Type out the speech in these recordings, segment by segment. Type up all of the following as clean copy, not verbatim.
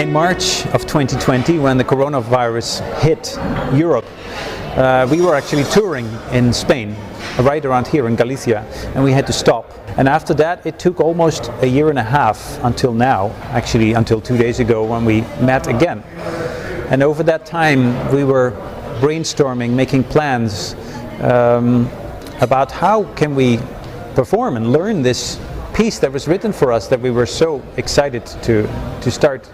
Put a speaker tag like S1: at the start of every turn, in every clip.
S1: In March of 2020, when the coronavirus hit Europe, we were actually touring in Spain, right around here in Galicia, and we had to stop. And after that, it took almost a year and a half until now, actually until 2 days ago when we met again. And over that time, we were brainstorming, making plans about how can we perform and learn this piece that was written for us that we were so excited to start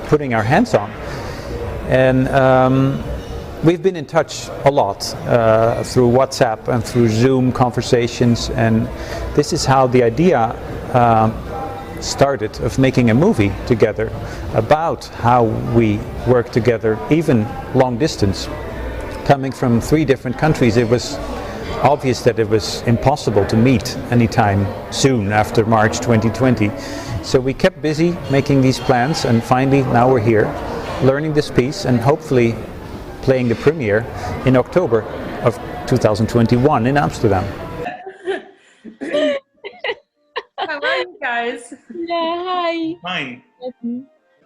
S1: putting our hands on. And we've been in touch a lot through WhatsApp and through Zoom conversations, and this is how the idea started of making a movie together about how we work together, even long distance. Coming from 3 different countries, it was obvious that it was impossible to meet anytime soon after March 2020. So we kept busy making these plans, and finally now we're here learning this piece and hopefully playing the premiere in October of 2021 in Amsterdam.
S2: How are you guys?
S3: Yeah, hi.
S4: Fine.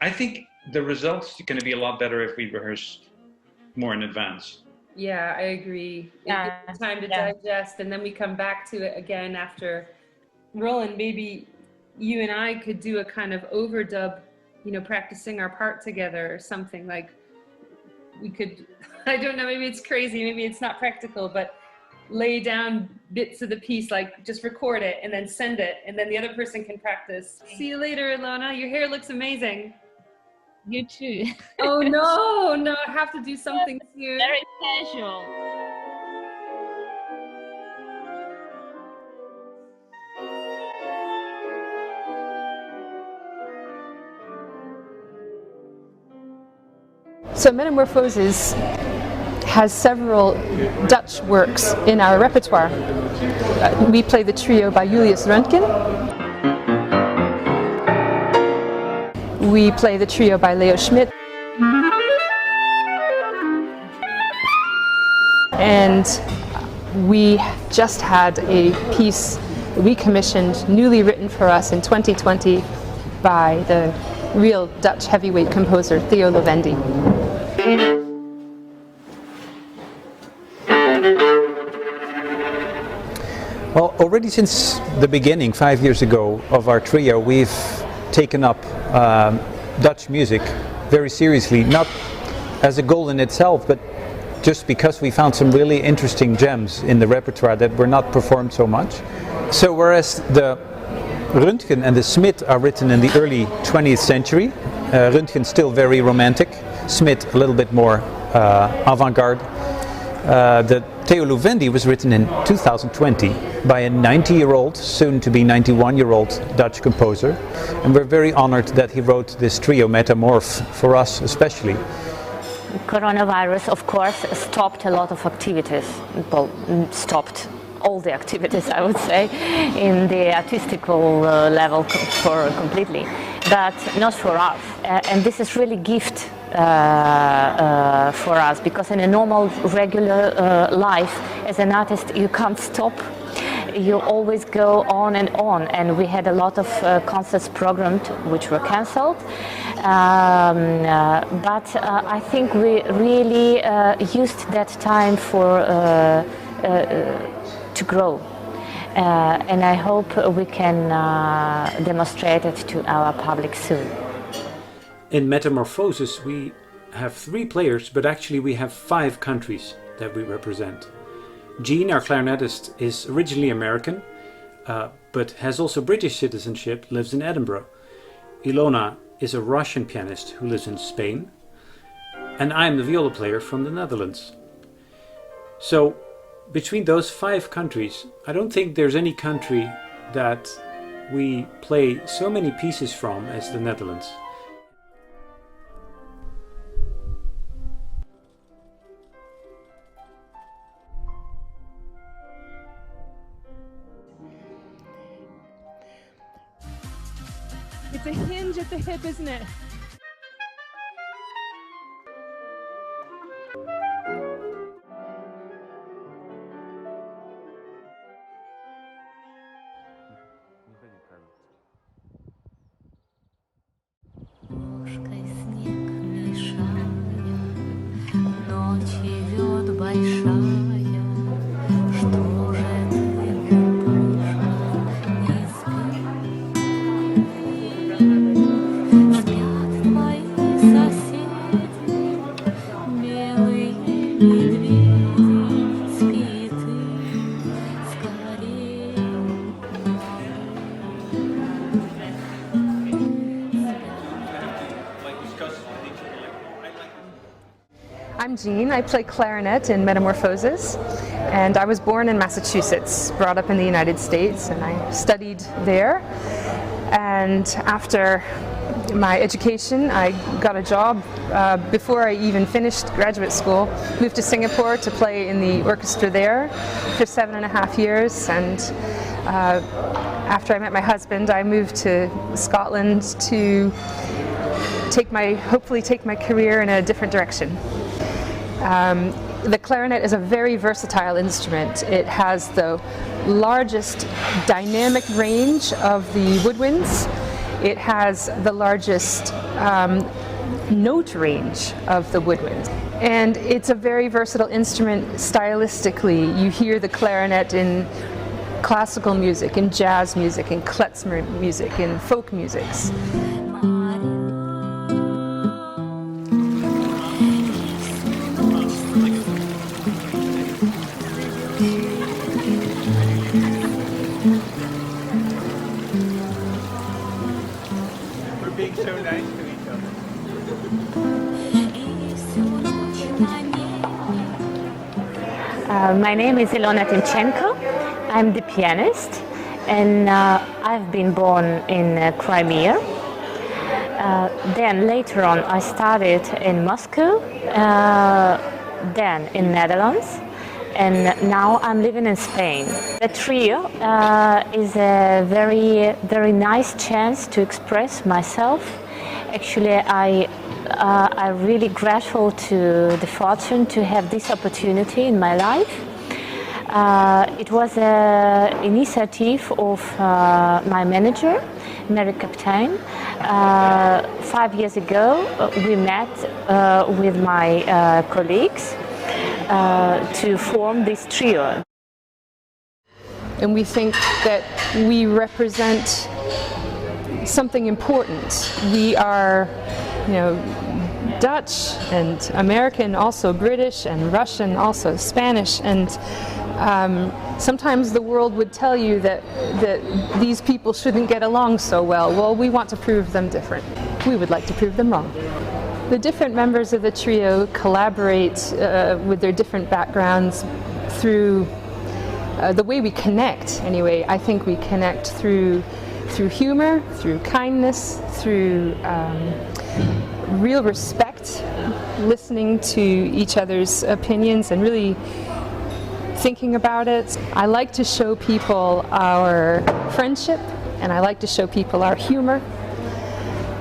S4: I think the results are going to be a lot better if we rehearse more in advance.
S2: Yeah, I agree.
S3: Yeah,
S2: It gives time to digest, and then we come back to it again after. Roland, maybe you and I could do a kind of overdub, you know, practicing our part together or something. Like we could, I don't know, maybe it's crazy, maybe it's not practical, but lay down bits of the piece, like just record it and then send it, and then the other person can practice. See you later, Ilona. Your hair looks amazing.
S3: You too.
S2: Oh no, I have to do something soon.
S3: Very casual.
S5: So Metamorphoses has several Dutch works in our repertoire. We play the trio by Julius Röntgen. We play the trio by Leo Smit. And we just had a piece recommissioned, newly written for us in 2020 by the real Dutch heavyweight composer Theo Loevendie.
S1: Well, already since the beginning, 5 years ago, of our trio, we've taken up Dutch music very seriously, not as a goal in itself, but just because we found some really interesting gems in the repertoire that were not performed so much. So whereas the Röntgen and the Smit are written in the early 20th century, Röntgen still very romantic, Smit a little bit more avant-garde. The Theo Loevendie was written in 2020 by a 90-year-old, soon to be 91-year-old Dutch composer, and we're very honored that he wrote this trio Metamorph for us especially.
S6: Coronavirus, of course, stopped a lot of activities. Well, stopped all the activities, I would say, in the artistical level completely, but not for us. And this is really gift for us, because in a normal, regular life, as an artist, you can't stop. You always go on, and we had a lot of concerts programmed which were cancelled, but I think we really used that time for to grow, and I hope we can demonstrate it to our public soon.
S7: In Metamorphosis we have 3 players, but actually we have 5 countries that we represent. Jean, our clarinetist, is originally American, but has also British citizenship, lives in Edinburgh. Ilona is a Russian pianist who lives in Spain, and I'm the viola player from the Netherlands. So between those 5 countries, I don't think there's any country that we play so many pieces from as the Netherlands.
S5: It's a hinge at the hip, isn't it? I'm Jean. I play clarinet in Metamorphoses, and I was born in Massachusetts, brought up in the United States, and I studied there. And after my education, I got a job before I even finished graduate school. Moved to Singapore to play in the orchestra there for 7.5 years, and after I met my husband, I moved to Scotland to hopefully take my career in a different direction. The clarinet is a very versatile instrument. It has the largest dynamic range of the woodwinds. It has the largest note range of the woodwinds. And it's a very versatile instrument stylistically. You hear the clarinet in classical music, in jazz music, in klezmer music, in folk musics.
S1: Being so nice to each other.
S6: My name is Ilona Timchenko. I'm the pianist, and I've been born in Crimea. Then later on I studied in Moscow, then in Netherlands, and now I'm living in Spain. The trio is a very nice chance to express myself. Actually, I'm really grateful to the fortune to have this opportunity in my life. It was an initiative of my manager, Mary Captain. 5 years ago, we met with my colleagues to form this trio.
S5: And we think that we represent something important. We are, Dutch and American, also British and Russian, also Spanish, and sometimes the world would tell you that these people shouldn't get along so well. Well, we want to prove them different. We would like to prove them wrong. The different members of the trio collaborate with their different backgrounds through the way we connect. Anyway, I think we connect through humor, through kindness, through real respect, listening to each other's opinions and really thinking about it. I like to show people our friendship, and I like to show people our humor.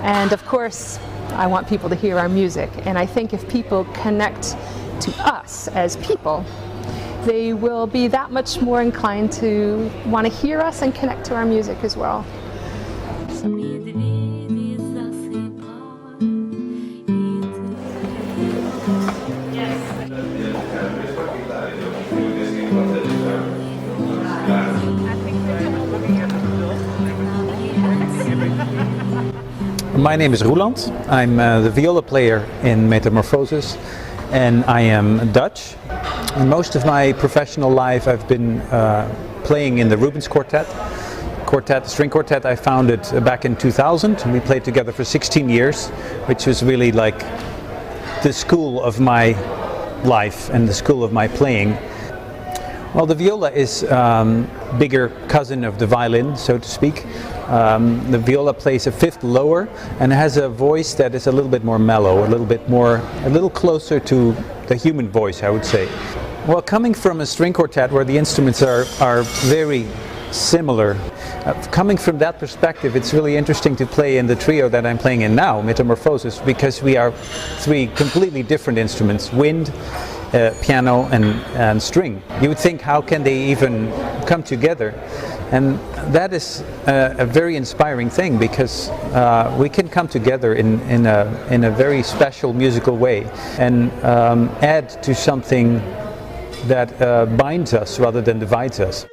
S5: And of course, I want people to hear our music. And I think if people connect to us as people, they will be that much more inclined to want to hear us and connect to our music as well.
S1: My name is Roland. I'm the viola player in Metamorphosis, and I am Dutch. And most of my professional life I've been playing in the Rubens Quartet. The string quartet I founded back in 2000, and we played together for 16 years, which was really like the school of my life and the school of my playing. Well, the viola is bigger cousin of the violin, so to speak. The viola plays a fifth lower and has a voice that is a little bit more mellow, a little closer to the human voice, I would say. Well, coming from a string quartet where the instruments are very similar, Coming from that perspective, it's really interesting to play in the trio that I'm playing in now, Metamorphosis, because we are three completely different instruments: wind, piano and string. You would think, how can they even come together? And that is a very inspiring thing, because we can come together in a very special musical way and add to something that binds us rather than divides us.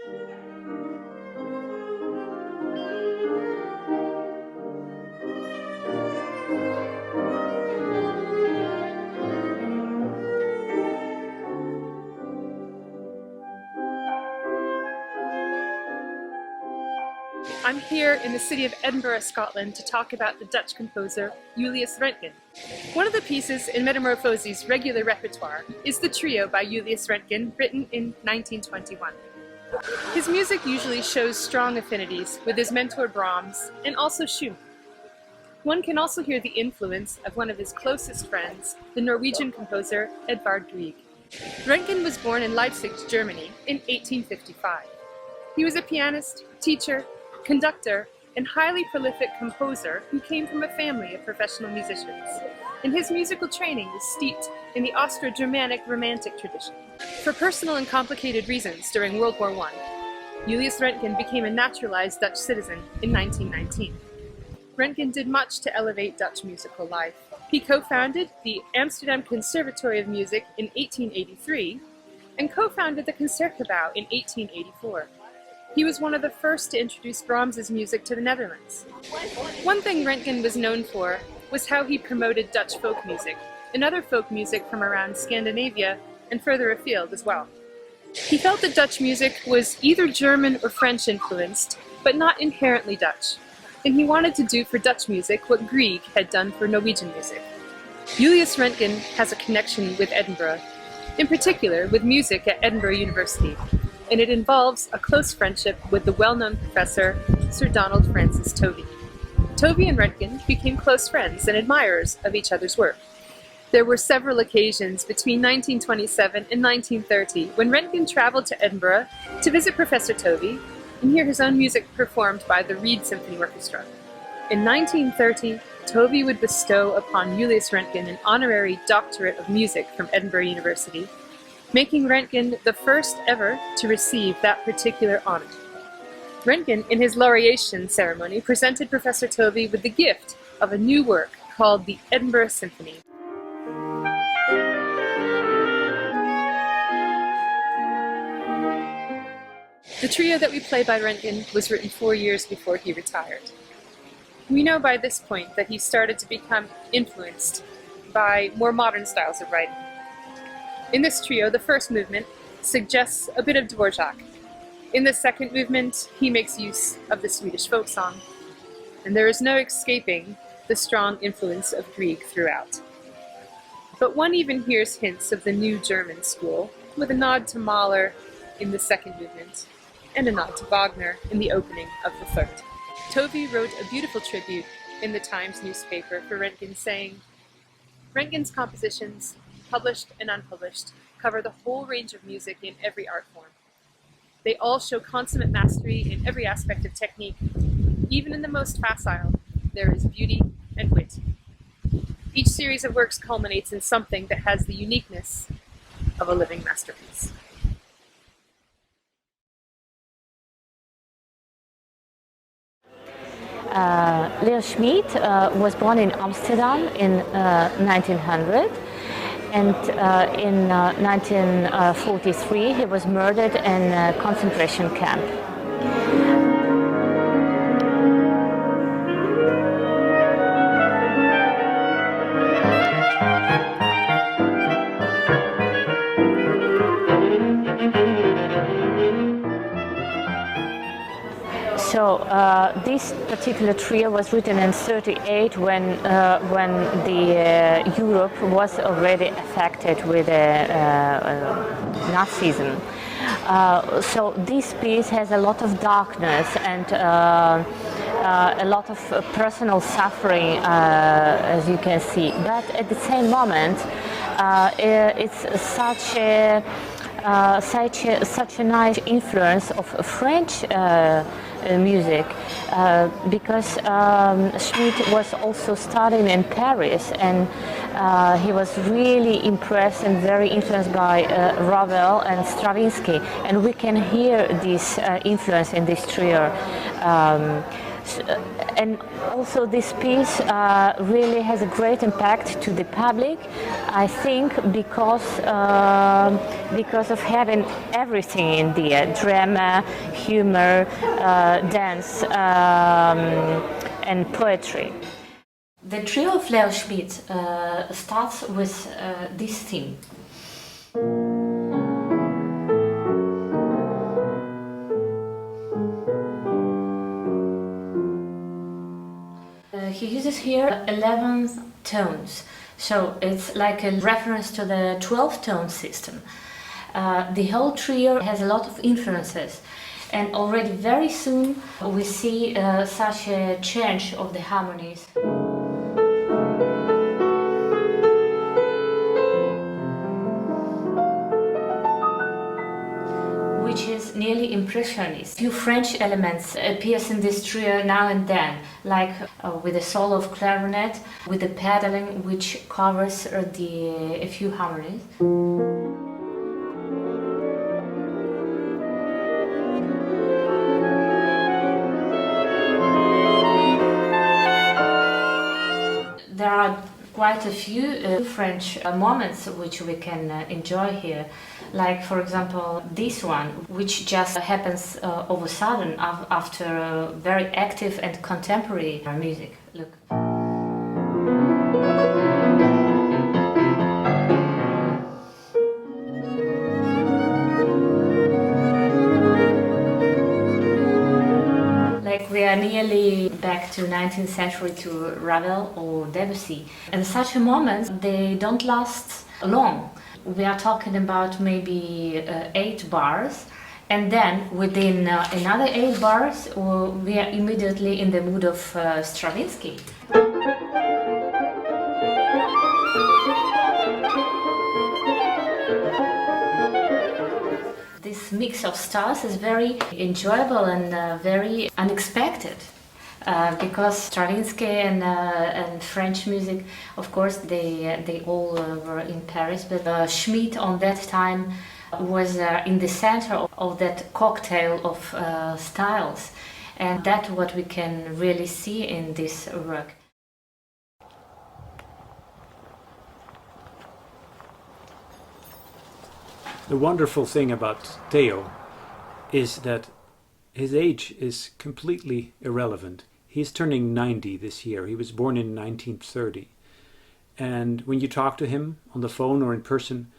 S5: I'm here in the city of Edinburgh, Scotland, to talk about the Dutch composer Julius Röntgen. One of the pieces in Metamorphoses' regular repertoire is the trio by Julius Röntgen, written in 1921. His music usually shows strong affinities with his mentor Brahms and also Schumann. One can also hear the influence of one of his closest friends, the Norwegian composer Edvard Grieg. Röntgen was born in Leipzig, Germany in 1855. He was a pianist, teacher, conductor, and highly prolific composer who came from a family of professional musicians. And his musical training was steeped in the Austro-Germanic Romantic tradition. For personal and complicated reasons during World War I, Julius Röntgen became a naturalized Dutch citizen in 1919. Röntgen did much to elevate Dutch musical life. He co-founded the Amsterdam Conservatory of Music in 1883 and co-founded the Concertgebouw in 1884. He was one of the first to introduce Brahms's music to the Netherlands. One thing Röntgen was known for was how he promoted Dutch folk music and other folk music from around Scandinavia and further afield as well. He felt that Dutch music was either German or French influenced, but not inherently Dutch, and he wanted to do for Dutch music what Grieg had done for Norwegian music. Julius Röntgen has a connection with Edinburgh, in particular with music at Edinburgh University, and it involves a close friendship with the well-known professor Sir Donald Francis Tovey. Tovey and Röntgen became close friends and admirers of each other's work. There were several occasions between 1927 and 1930 when Röntgen traveled to Edinburgh to visit Professor Tovey and hear his own music performed by the Reed Symphony Orchestra. In 1930, Tovey would bestow upon Julius Röntgen an honorary doctorate of music from Edinburgh University, making Röntgen the first ever to receive that particular honor. Röntgen, in his laureation ceremony, presented Professor Tovey with the gift of a new work called the Edinburgh Symphony. The trio that we play by Röntgen was written 4 years before he retired. We know by this point that he started to become influenced by more modern styles of writing. In this trio, the first movement suggests a bit of Dvorak. In the second movement, he makes use of the Swedish folk song, and there is no escaping the strong influence of Grieg throughout. But one even hears hints of the new German school, with a nod to Mahler in the second movement, and a nod to Wagner in the opening of the third. Tovey wrote a beautiful tribute in the Times newspaper for Röntgen, saying, "Röntgen's compositions, published and unpublished, cover the whole range of music in every art form. They all show consummate mastery in every aspect of technique. Even in the most facile, there is beauty and wit. Each series of works culminates in something that has the uniqueness of a living masterpiece."
S6: Leo Smit was born in Amsterdam in 1900, and in 1943 he was murdered in a concentration camp. So this particular trio was written in '38 when the Europe was already affected with Nazism. So this piece has a lot of darkness and a lot of personal suffering, as you can see. But at the same moment, it's such a nice influence of French music, because Schmid was also studying in Paris, and he was really impressed and very influenced by Ravel and Stravinsky, and we can hear this influence in this trio. And also this piece really has a great impact to the public, I think, because of having everything in there: drama, humor, dance, and poetry. The trio of Leo Smit starts with this theme. He uses here 11 tones, so it's like a reference to the 12-tone system. The whole trio has a lot of influences, and already very soon we see such a change of the harmonies. Which is nearly impressionist. Few French elements appears in this trio now and then, like with a solo of clarinet, with the pedaling which covers a few harmonies. There are quite a few French moments which we can enjoy here, like for example this one, which just happens all of a sudden after very active and contemporary music. Look. Like we are nearly back to 19th century, to Ravel or Debussy. And such a moment, they don't last long. We are talking about maybe 8 bars, and then within another 8 bars we are immediately in the mood of Stravinsky. This mix of styles is very enjoyable and very unexpected. Because Stravinsky and French music, of course, they all were in Paris, but Schmid on that time was in the center of that cocktail of styles, and that's what we can really see in this work.
S7: The wonderful thing about Theo is that his age is completely irrelevant. He's turning 90 this year. He was born in 1930. And when you talk to him on the phone or in person,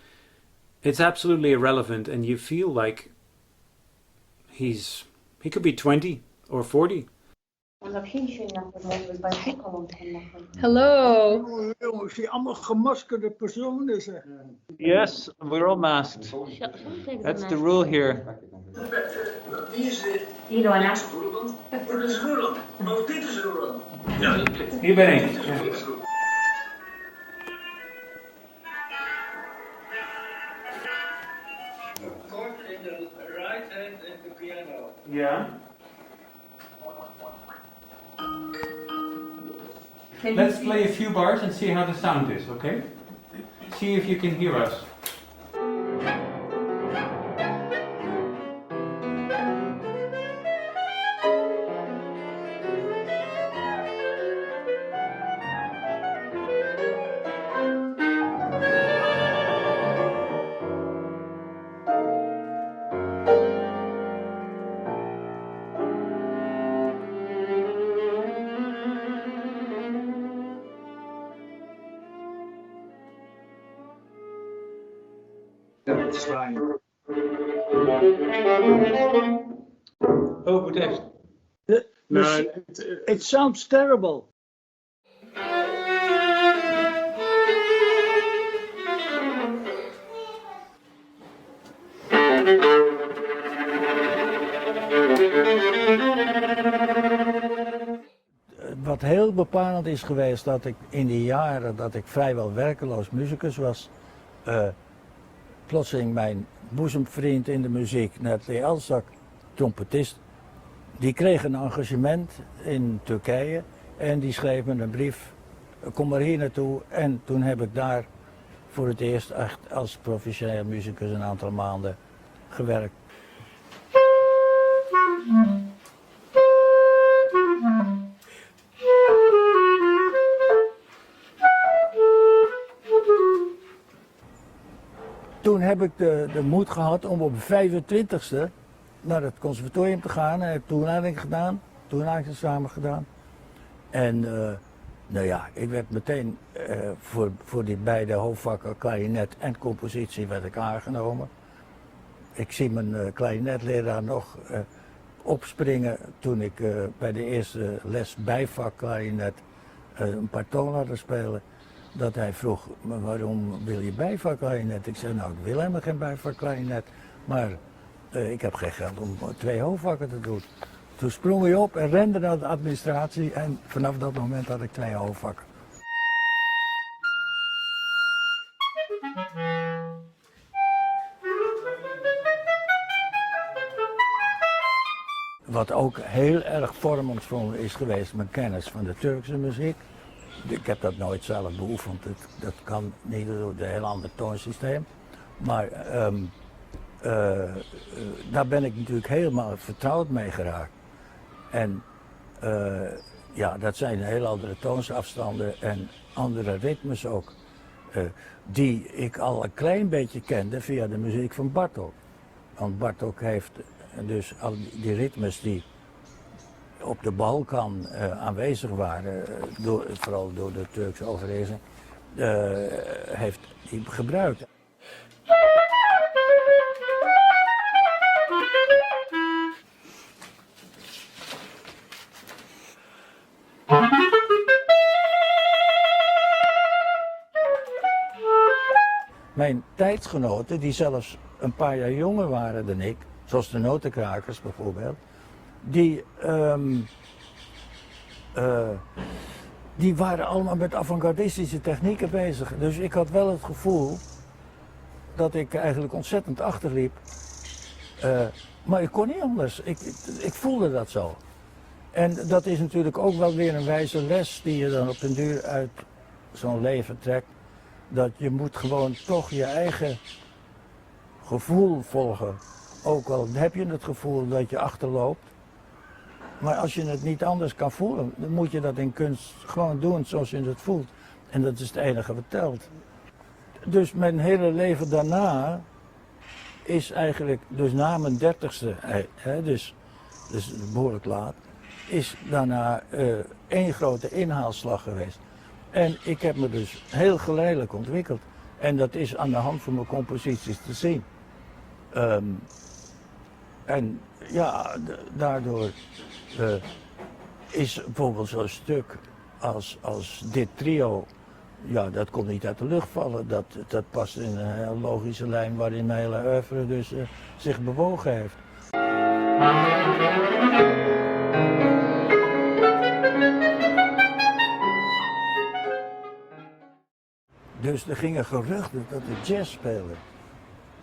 S7: it's absolutely irrelevant, and you feel like he could be 20 or 40.
S2: Hello.
S8: Jongens, die allemaal gemaskerde personen zijn.
S1: Yes, we're all masked. That's the rule here.
S8: Wie is dit?
S6: Ilona.
S8: Dit is Roland. Oh, dit is Roland. Ja.
S7: Hier ben ik.
S8: Chord in the right hand and the piano.
S7: Yeah. Let's play a few bars and see how the sound is, okay? See if you can hear us.
S1: Oh, goed echt.
S8: No, it sounds terrible. Wat heel bepalend is geweest, dat ik in die jaren dat ik vrijwel werkeloos muzikus was, plotseling mijn boezemvriend in de muziek, Net Lealzak, trompetist, die kreeg een engagement in Turkije en die schreef me een brief, kom maar hier naartoe. En toen heb ik daar voor het eerst echt als professioneel muzikus een aantal maanden gewerkt. Toen heb ik de moed gehad om op de 25e naar het conservatorium te gaan. Ik heb toenaderingsexamen gedaan. En nou ja, ik werd meteen voor die beide hoofdvakken klarinet en compositie werd ik aangenomen. Ik zie mijn klarinetleraar nog opspringen toen ik bij de eerste les bijvak klarinet een paar tonen hadden spelen. Dat hij vroeg, maar waarom wil je bijvakklarinet? Ik zei, nou ik wil helemaal geen bijvakklarinet, maar ik heb geen geld om 2 hoofdvakken te doen. Toen sprong hij op en rende naar de administratie en vanaf dat moment had ik 2 hoofdvakken. Wat ook heel erg vormend voor me is geweest, mijn kennis van de Turkse muziek. Ik heb dat nooit zelf beoefend, dat kan niet door een heel ander toonsysteem. Maar daar ben ik natuurlijk helemaal vertrouwd mee geraakt. En ja, dat zijn heel andere toonsafstanden en andere ritmes ook. Die ik al een klein beetje kende via de muziek van Bartók. Want Bartók heeft dus al die ritmes die op de Balkan aanwezig waren, vooral door de Turkse overheersing, heeft hij gebruikt. Mijn tijdsgenoten, die zelfs een paar jaar jonger waren dan ik, zoals de notenkrakers bijvoorbeeld, die waren allemaal met avant-gardistische technieken bezig. Dus ik had wel het gevoel dat ik eigenlijk ontzettend achterliep. Maar ik kon niet anders. Ik voelde dat zo. En dat is natuurlijk ook wel weer een wijze les die je dan op den duur uit zo'n leven trekt. Dat je moet gewoon toch je eigen gevoel volgen. Ook al heb je het gevoel dat je achterloopt. Maar als je het niet anders kan voelen, dan moet je dat in kunst gewoon doen zoals je het voelt. En dat is het enige wat telt. Dus mijn hele leven daarna is eigenlijk, dus na mijn 30ste, dus behoorlijk laat, is daarna één grote inhaalslag geweest. En ik heb me dus heel geleidelijk ontwikkeld. En dat is aan de hand van mijn composities te zien. En ja, daardoor is bijvoorbeeld zo'n stuk als dit trio, ja, dat kon niet uit de lucht vallen. Dat past in een heel logische lijn waarin mijn hele oeuvre dus zich bewogen heeft. Dus er gingen geruchten dat ik jazz speelde.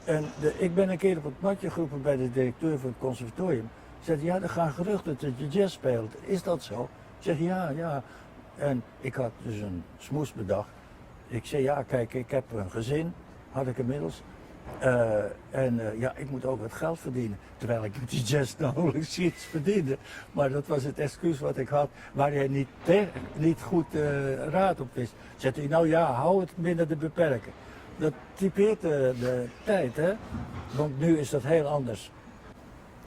S8: En ik ben een keer op het matje geroepen bij de directeur van het conservatorium. Hij zei, ja, er gaan geruchten dat je jazz speelt. Is dat zo? Ik zeg, ja. En ik had dus een smoes bedacht. Ik zei, ja, kijk, ik heb een gezin, had ik inmiddels. Ja, ik moet ook wat geld verdienen. Terwijl ik met die jazz nauwelijks iets verdiende. Maar dat was het excuus wat ik had, waar hij niet goed raad op wist. Zegt hij, nou ja, hou het binnen de beperking. Dat typeert de tijd, hè? Want nu is dat heel anders.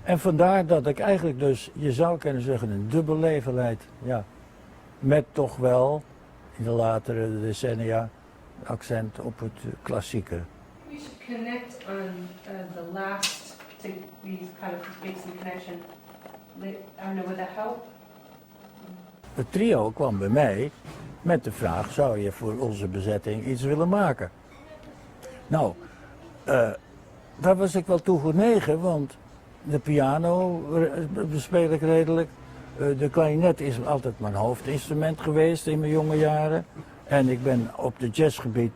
S8: En vandaar dat ik eigenlijk dus, je zou kunnen zeggen, een dubbel leven leid. Ja. Met toch wel, in de latere decennia, accent op het klassieke.
S2: We should connect on the last, to we kind of make some connection. I don't know, would that help?
S8: Het trio kwam bij mij met de vraag, zou je voor onze bezetting iets willen maken? Nou, daar was ik wel toe genegen, want de piano bespeel ik redelijk. De klarinet is altijd mijn hoofdinstrument geweest in mijn jonge jaren. En ik ben op het jazzgebied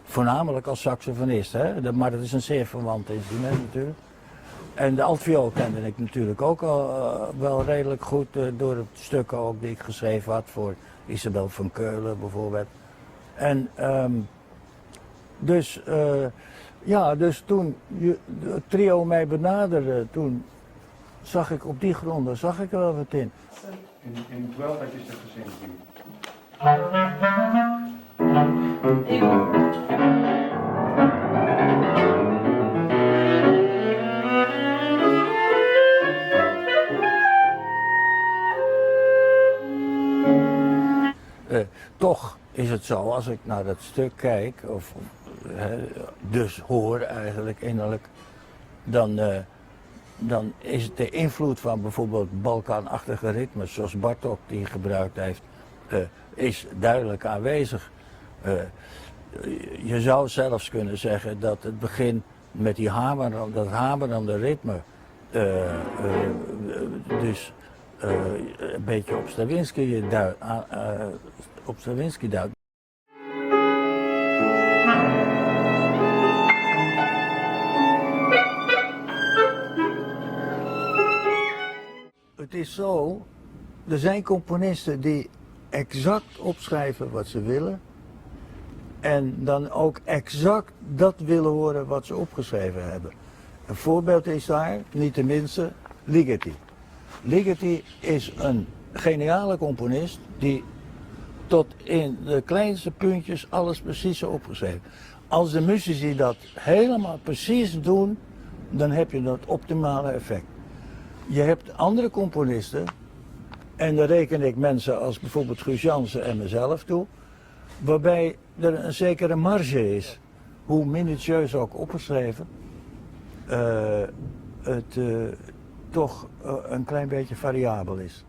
S8: voornamelijk als saxofonist, hè? Maar dat is een zeer verwant instrument natuurlijk. En de altviool kende ik natuurlijk ook al wel redelijk goed door het stukken ook die ik geschreven had voor Isabel van Keulen bijvoorbeeld. En dus toen het trio mij benaderde, toen zag ik op die gronden zag ik er wel wat in.
S7: En wel, dat is er gezien.
S8: Toch is het zo, als ik naar dat stuk kijk, dus hoor eigenlijk innerlijk, dan is het de invloed van bijvoorbeeld Balkanachtige ritmes, zoals Bartók die gebruikt heeft, is duidelijk aanwezig. Je zou zelfs kunnen zeggen dat het begin met die dat hamerende ritme, dus een beetje op Stravinsky duidt. Het is zo, er zijn componisten die exact opschrijven wat ze willen en dan ook exact dat willen horen wat ze opgeschreven hebben. Een voorbeeld is daar, niet de minste, Ligeti. Ligeti is een geniale componist die tot in de kleinste puntjes alles precies zo opgeschreven. Als de muzici dat helemaal precies doen, dan heb je dat optimale effect. Je hebt andere componisten, en daar reken ik mensen als bijvoorbeeld Guus Jansen en mezelf toe, waarbij er een zekere marge is, hoe minutieus ook opgeschreven, het toch een klein beetje variabel is.